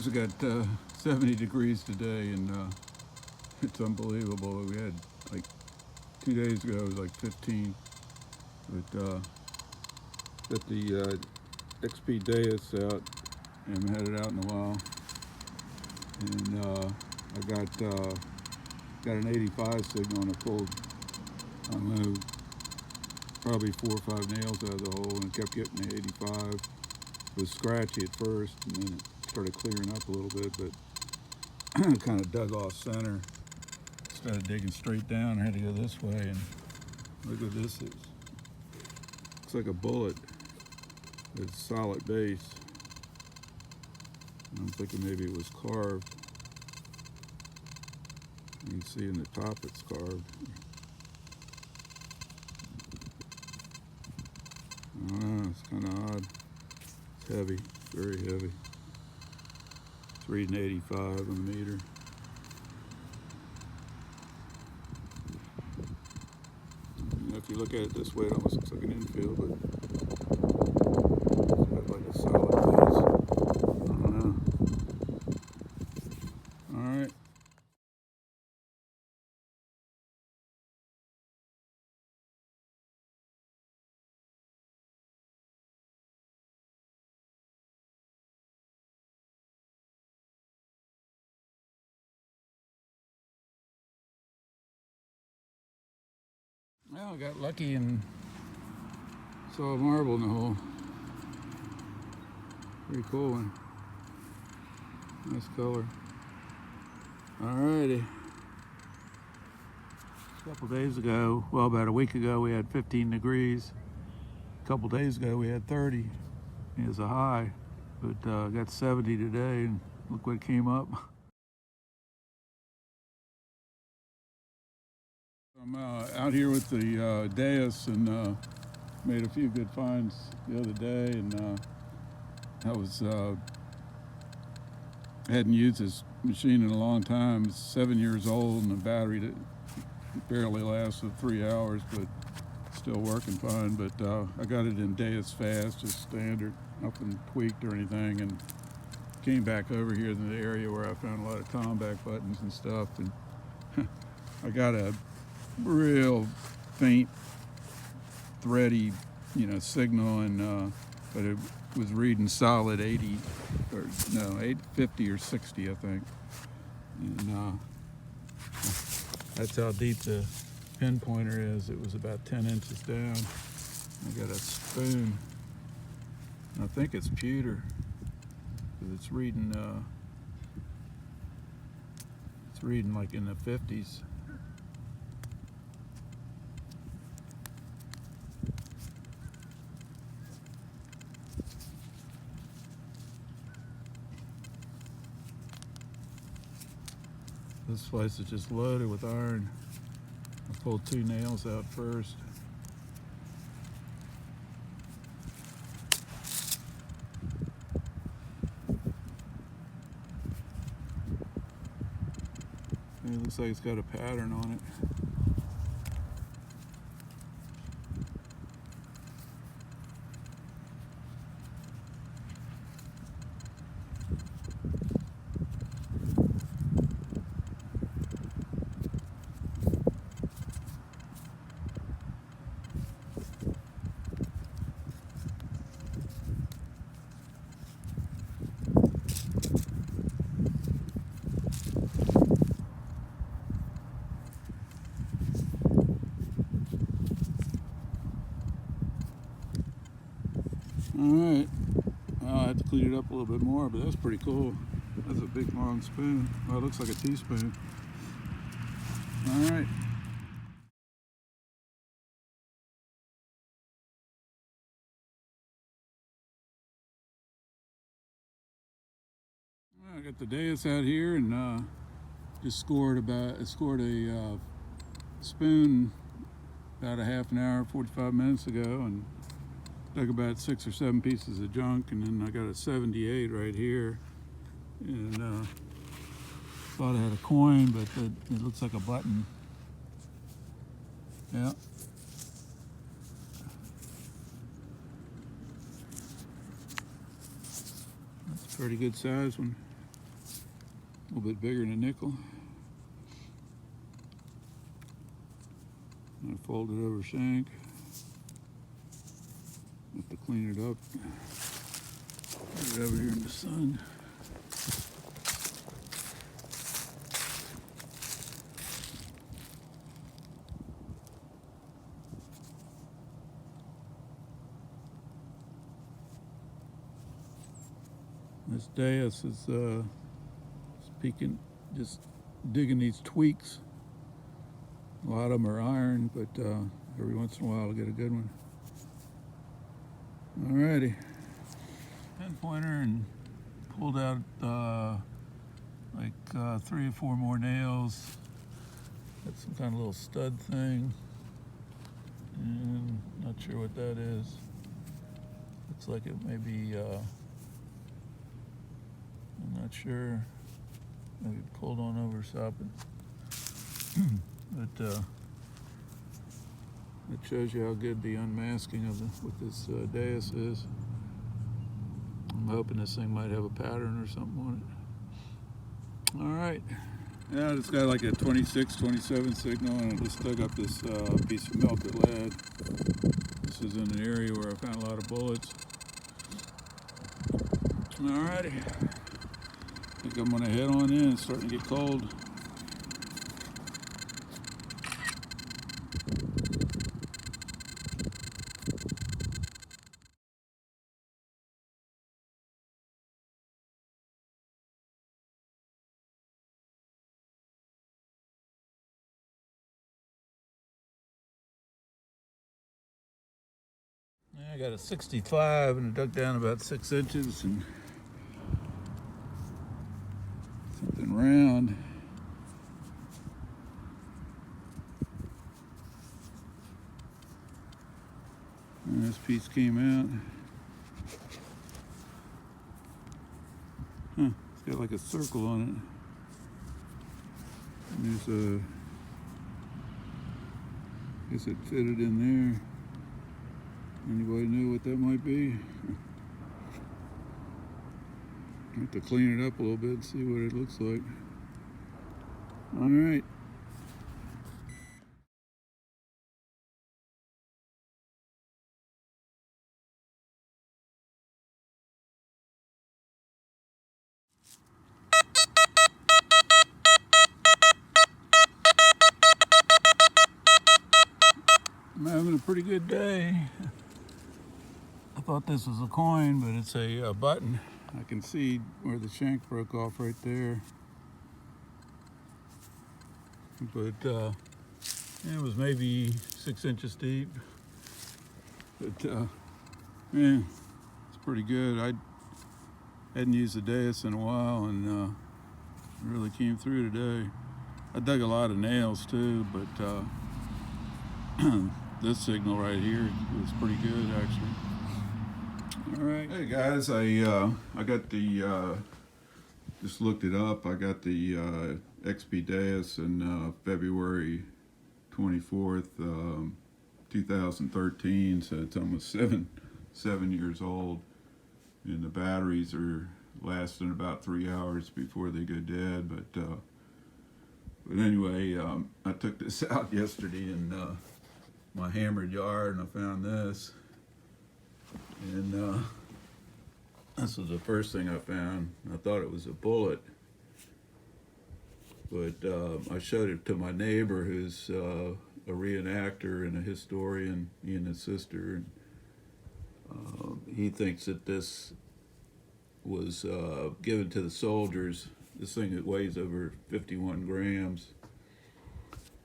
It's got 70 degrees today, and it's unbelievable. We had like 2 days ago, it was like 15. But got the XP Deus out, and haven't had it out in a while. And I got an 85 signal, and I moved probably 4 or 5 nails out of the hole, and kept getting the 85. It was scratchy at first, and then it started clearing up a little bit, but kind of dug off center. Instead of digging straight down, I had to go this way, and look what this is. Looks like a bullet. It's a solid base. I'm thinking maybe it was carved. You can see in the top it's carved. I don't know, it's kind of odd. It's heavy, very heavy. It's reading 85 on the meter. If you look at it this way, it almost looks like an infield, but it's got like a solid base. I don't know. All right. Well, I got lucky and saw a marble in the hole. Pretty cool one. Nice color. Alrighty. A couple days ago, well, about a week ago, we had 15 degrees. A couple days ago, we had 30 as a high, but got 70 today, and look what came up. I'm out here with the Deus, and made a few good finds the other day, and I was hadn't used this machine in a long time. It's 7 years old, and the battery that barely lasted 3 hours, but still working fine. But I got it in Deus fast, just standard, nothing tweaked or anything, and came back over here in the area where I found a lot of combat buttons and stuff, and I got a real faint, thready, signal, and but it was reading solid 80, or no, 50 or 60, I think. And that's how deep the pinpointer is. It was about 10 inches down. I got a spoon. I think it's pewter, because it's reading like in the 50s. This place is just loaded with iron. I pulled 2 nails out first. It looks like it's got a pattern on it. Alright, well, I have to clean it up a little bit more, but that's pretty cool. That's a big long spoon. Well, it looks like a teaspoon. Alright. Well, I got the Deus out here, and just scored a spoon about a half an hour, 45 minutes ago, and dug about 6 or 7 pieces of junk, and then I got a 78 right here, and thought I had a coin, but it looks like a button. Yeah. That's a pretty good size one. little bit bigger than a nickel. I fold it over shank. Have to clean it up. Put it over here in the sun. This Deus is peeking, just digging these tweaks. A lot of them are iron, but every once in a while I'll get a good one. Alrighty. Pen pointer and pulled out like 3 or 4 more nails. Got some kind of little stud thing. And not sure what that is. Looks like it may be, I'm not sure. Maybe pulled on over sopping. But it shows you how good the unmasking of what this Deus is. I'm hoping this thing might have a pattern or something on it. All right. Yeah, it's got like a 26, 27 signal, and I just dug up this piece of melted lead. This is in an area where I found a lot of bullets. All righty. I think I'm gonna head on in. It's starting to get cold. I got a 65 and I dug down about 6 inches and something round. And this piece came out. Huh, it's got like a circle on it. And there's I guess it fitted in there. Anybody know what that might be? I have to clean it up a little bit and see what it looks like. All right. I'm having a pretty good day. I thought this was a coin, but it's a button. I can see where the shank broke off right there. But it was maybe 6 inches deep. But yeah, it's pretty good. I hadn't used the Deus in a while, and it really came through today. I dug a lot of nails too, but this signal right here was pretty good actually. All right. Hey guys, I got the just looked it up. I got the XP Deus in February 24th, 2013. So it's almost seven years old, and the batteries are lasting about 3 hours before they go dead. But anyway, I took this out yesterday in my hammered yard, and I found this. And this was the first thing I found. I thought it was a bullet, but I showed it to my neighbor, who's a reenactor and a historian, he and his sister, and he thinks that this was given to the soldiers. This thing that weighs over 51 grams.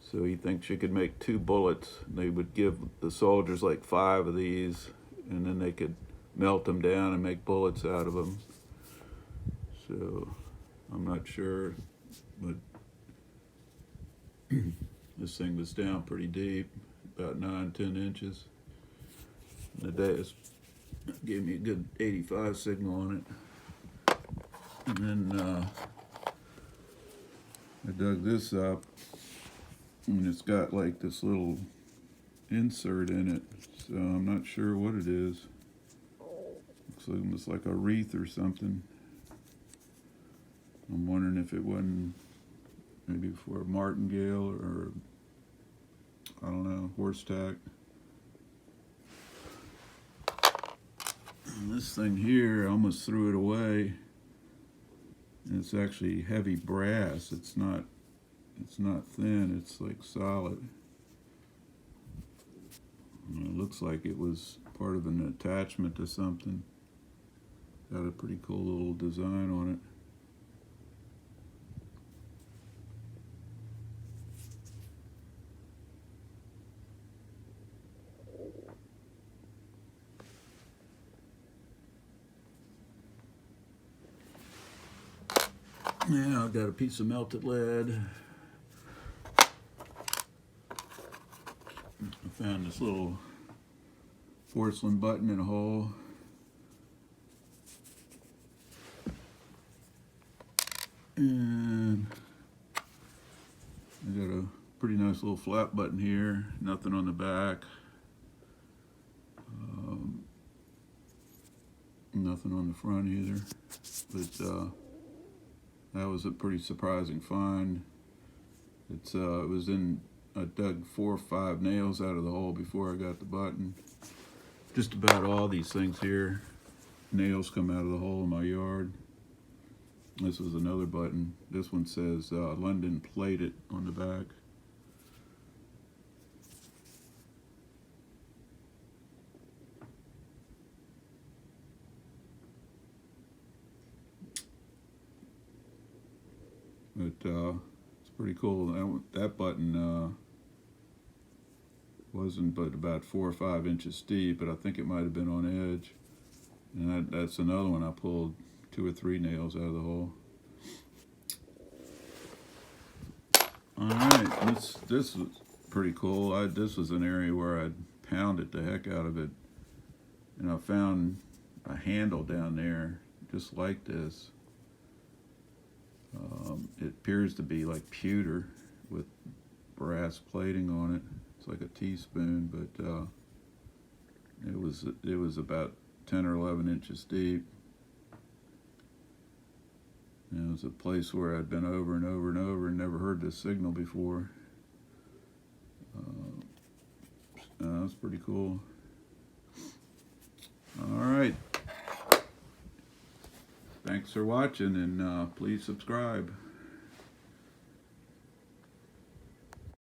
So he thinks you could make 2 bullets. They would give the soldiers like 5 of these, and then they could melt them down and make bullets out of them. So I'm not sure, but this thing was down pretty deep, about 9-10 inches. And the Deus gave me a good 85 signal on it. And then I dug this up, and it's got like this little insert in it, so I'm not sure what it is. Looks like almost like a wreath or something. I'm wondering if it wasn't maybe for a martingale or, I don't know, horse tack. And this thing here, I almost threw it away. And it's actually heavy brass. It's not thin, it's like solid. And it looks like it was part of an attachment to something. Got a pretty cool little design on it. Yeah, I've got a piece of melted lead. I found this little porcelain button in a hole. And I got a pretty nice little flat button here, nothing on the back. Nothing on the front either. But that was a pretty surprising find. It was in, I dug 4 or 5 nails out of the hole before I got the button. Just about all these things here, nails come out of the hole in my yard. This was another button. This one says London Plated on the back. But it's pretty cool. That button wasn't but about 4 or 5 inches deep, but I think it might have been on edge. And that's another one. I pulled 2 or 3 nails out of the hole. All right, this was pretty cool. This was an area where I'd pounded the heck out of it, and I found a handle down there just like this. It appears to be like pewter with brass plating on it. It's like a teaspoon, but it was about 10 or 11 inches deep. And it was a place where I'd been over and over and over and never heard this signal before. That's pretty cool. All right. Thanks for watching, and please subscribe.